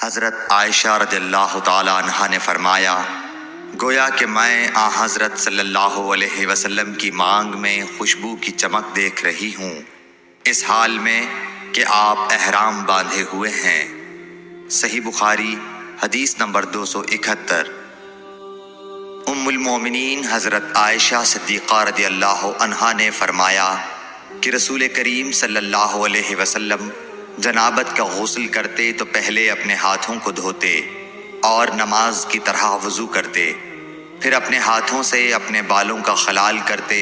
حضرت عائشہ رضی اللہ تعالی عنہا نے فرمایا، گویا کہ میں حضرت صلی اللہ علیہ وسلم کی مانگ میں خوشبو کی چمک دیکھ رہی ہوں، اس حال میں کہ آپ احرام باندھے ہوئے ہیں۔ صحیح بخاری حدیث نمبر 271۔ ام المومنین حضرت عائشہ صدیقہ رضی اللہ عنہا نے فرمایا کہ رسول کریم صلی اللہ علیہ وسلم جنابت کا غسل کرتے تو پہلے اپنے ہاتھوں کو دھوتے اور نماز کی طرح وضو کرتے، پھر اپنے ہاتھوں سے اپنے بالوں کا خلال کرتے،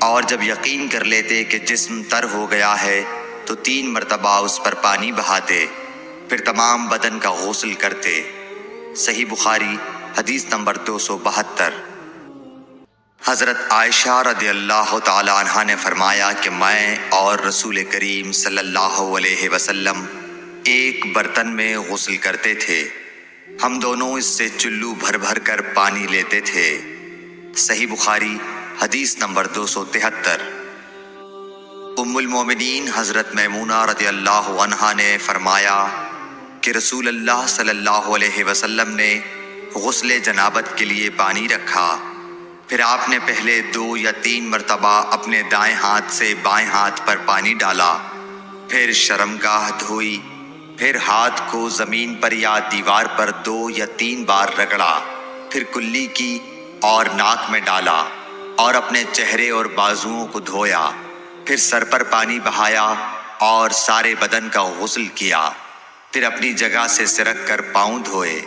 اور جب یقین کر لیتے کہ جسم تر ہو گیا ہے تو 3 مرتبہ اس پر پانی بہاتے، پھر تمام بدن کا غسل کرتے۔ صحیح بخاری حدیث نمبر 272۔ حضرت عائشہ رضی اللہ تعالی عنہا نے فرمایا کہ میں اور رسول کریم صلی اللہ علیہ وسلم ایک برتن میں غسل کرتے تھے، ہم دونوں اس سے چلو بھر بھر کر پانی لیتے تھے۔ صحیح بخاری حدیث نمبر 273۔ ام المومنین حضرت میمونہ رضی اللہ عنہا نے فرمایا کہ رسول اللہ صلی اللہ علیہ وسلم نے غسل جنابت کے لیے پانی رکھا، پھر آپ نے پہلے 2 یا 3 مرتبہ اپنے دائیں ہاتھ سے بائیں ہاتھ پر پانی ڈالا، پھر شرمگاہ دھوئی، پھر ہاتھ کو زمین پر یا دیوار پر 2 یا 3 بار رگڑا، پھر کلی کی اور ناک میں ڈالا اور اپنے چہرے اور بازوؤں کو دھویا، پھر سر پر پانی بہایا اور سارے بدن کا غسل کیا، پھر اپنی جگہ سے سرک کر پاؤں دھوئے۔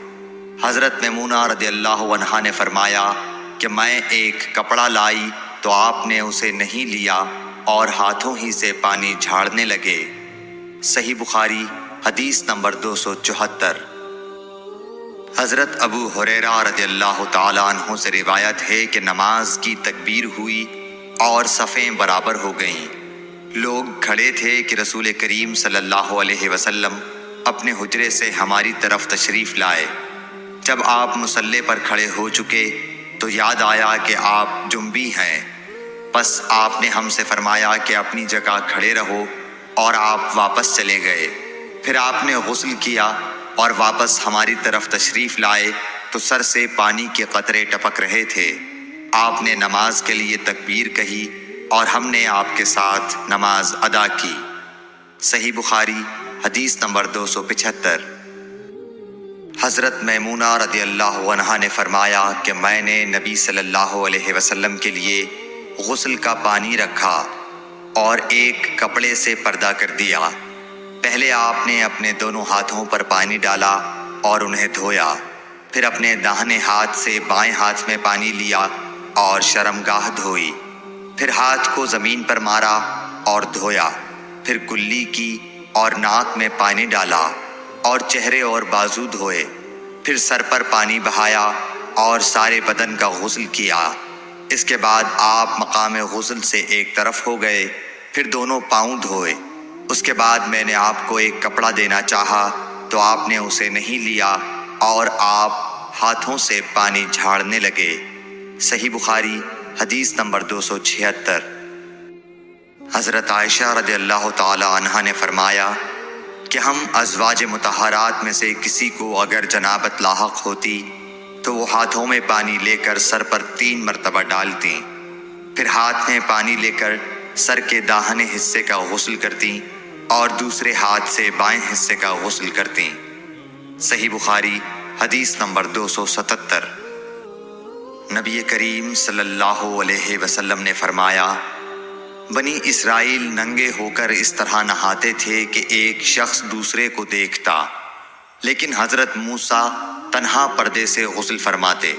حضرت میمونہ رضی اللہ عنہا نے فرمایا کہ میں ایک کپڑا لائی تو آپ نے اسے نہیں لیا اور ہاتھوں ہی سے پانی جھاڑنے لگے۔ صحیح بخاری حدیث نمبر 274۔ حضرت ابو ہریرہ رضی اللہ تعالیٰ عنہ سے روایت ہے کہ نماز کی تکبیر ہوئی اور صفیں برابر ہو گئیں، لوگ کھڑے تھے کہ رسول کریم صلی اللہ علیہ وسلم اپنے حجرے سے ہماری طرف تشریف لائے۔ جب آپ مصلی پر کھڑے ہو چکے تو یاد آیا کہ آپ جنبی ہیں، پس آپ نے ہم سے فرمایا کہ اپنی جگہ کھڑے رہو، اور آپ واپس چلے گئے۔ پھر آپ نے غسل کیا اور واپس ہماری طرف تشریف لائے تو سر سے پانی کے قطرے ٹپک رہے تھے۔ آپ نے نماز کے لیے تکبیر کہی اور ہم نے آپ کے ساتھ نماز ادا کی۔ صحیح بخاری حدیث نمبر 275۔ حضرت میمونہ رضی اللہ عنہا نے فرمایا کہ میں نے نبی صلی اللہ علیہ وسلم کے لیے غسل کا پانی رکھا اور ایک کپڑے سے پردہ کر دیا۔ پہلے آپ نے اپنے دونوں ہاتھوں پر پانی ڈالا اور انہیں دھویا، پھر اپنے داہنے ہاتھ سے بائیں ہاتھ میں پانی لیا اور شرمگاہ دھوئی، پھر ہاتھ کو زمین پر مارا اور دھویا، پھر کلی کی اور ناک میں پانی ڈالا اور چہرے اور بازو دھوئے، پھر سر پر پانی بہایا اور سارے بدن کا غسل کیا۔ اس کے بعد آپ مقام غسل سے ایک طرف ہو گئے، پھر دونوں پاؤں دھوئے۔ اس کے بعد میں نے آپ کو ایک کپڑا دینا چاہا تو آپ نے اسے نہیں لیا اور آپ ہاتھوں سے پانی جھاڑنے لگے۔ صحیح بخاری حدیث نمبر 276۔ حضرت عائشہ رضی اللہ تعالی عنہا نے فرمایا کہ ہم ازواج مطہرات میں سے کسی کو اگر جنابت لاحق ہوتی تو وہ ہاتھوں میں پانی لے کر سر پر 3 مرتبہ ڈالتی، پھر ہاتھ میں پانی لے کر سر کے داہنے حصے کا غسل کرتی اور دوسرے ہاتھ سے بائیں حصے کا غسل کرتی۔ صحیح بخاری حدیث نمبر 277۔ نبی کریم صلی اللہ علیہ وسلم نے فرمایا، بنی اسرائیل ننگے ہو کر اس طرح نہاتے تھے کہ ایک شخص دوسرے کو دیکھتا، لیکن حضرت موسیٰ تنہا پردے سے غسل فرماتے۔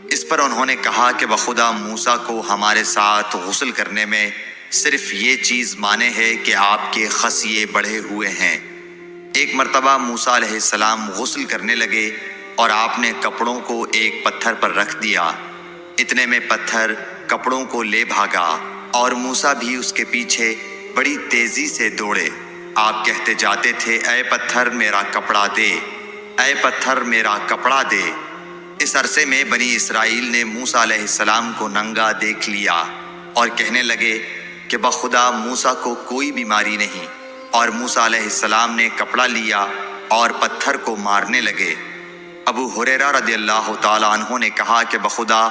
اس پر انہوں نے کہا کہ بخدا موسیٰ کو ہمارے ساتھ غسل کرنے میں صرف یہ چیز مانے ہے کہ آپ کے خصیے بڑھے ہوئے ہیں۔ ایک مرتبہ موسیٰ علیہ السلام غسل کرنے لگے اور آپ نے کپڑوں کو ایک پتھر پر رکھ دیا، اتنے میں پتھر کپڑوں کو لے بھاگا اور موسیٰ بھی اس کے پیچھے بڑی تیزی سے دوڑے۔ آپ کہتے جاتے تھے، اے پتھر میرا کپڑا دے، اے پتھر میرا کپڑا دے۔ اس عرصے میں بنی اسرائیل نے موسیٰ علیہ السلام کو ننگا دیکھ لیا اور کہنے لگے کہ بخدا موسیٰ کو کوئی بیماری نہیں، اور موسیٰ علیہ السلام نے کپڑا لیا اور پتھر کو مارنے لگے۔ ابو ہریرہ رضی اللہ تعالیٰ عنہ نے کہا کہ بخدا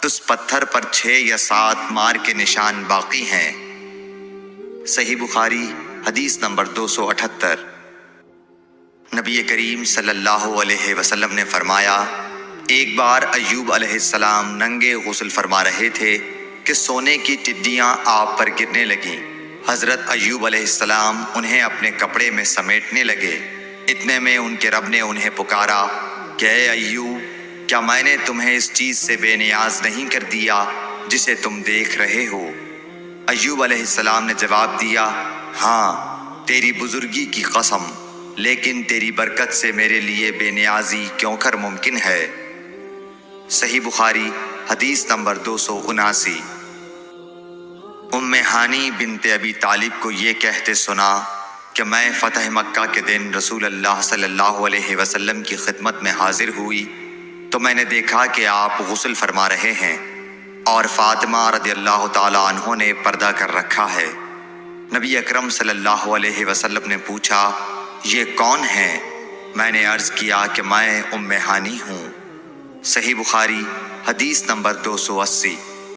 اس پتھر پر 6 یا 7 مار کے نشان باقی ہیں۔ صحیح بخاری حدیث نمبر 278۔ نبی کریم صلی اللہ علیہ وسلم نے فرمایا، ایک بار ایوب علیہ السلام ننگے غسل فرما رہے تھے کہ سونے کی ٹڈیاں آپ پر گرنے لگیں۔ حضرت ایوب علیہ السلام انہیں اپنے کپڑے میں سمیٹنے لگے۔ اتنے میں ان کے رب نے انہیں پکارا کہ اے ایوب، کیا میں نے تمہیں اس چیز سے بے نیاز نہیں کر دیا جسے تم دیکھ رہے ہو؟ ایوب علیہ السلام نے جواب دیا، ہاں تیری بزرگی کی قسم، لیکن تیری برکت سے میرے لیے بے نیازی کیوں کر ممکن ہے۔ صحیح بخاری حدیث نمبر 279۔ ام ہانی بنت ابی طالب کو یہ کہتے سنا کہ میں فتح مکہ کے دن رسول اللہ صلی اللہ علیہ وسلم کی خدمت میں حاضر ہوئی تو میں نے دیکھا کہ آپ غسل فرما رہے ہیں اور فاطمہ رضی اللہ تعالیٰ عنہ نے پردہ کر رکھا ہے۔ نبی اکرم صلی اللہ علیہ وسلم نے پوچھا، یہ کون ہیں؟ میں نے عرض کیا کہ میں ام ہانی ہوں۔ صحیح بخاری حدیث نمبر 280۔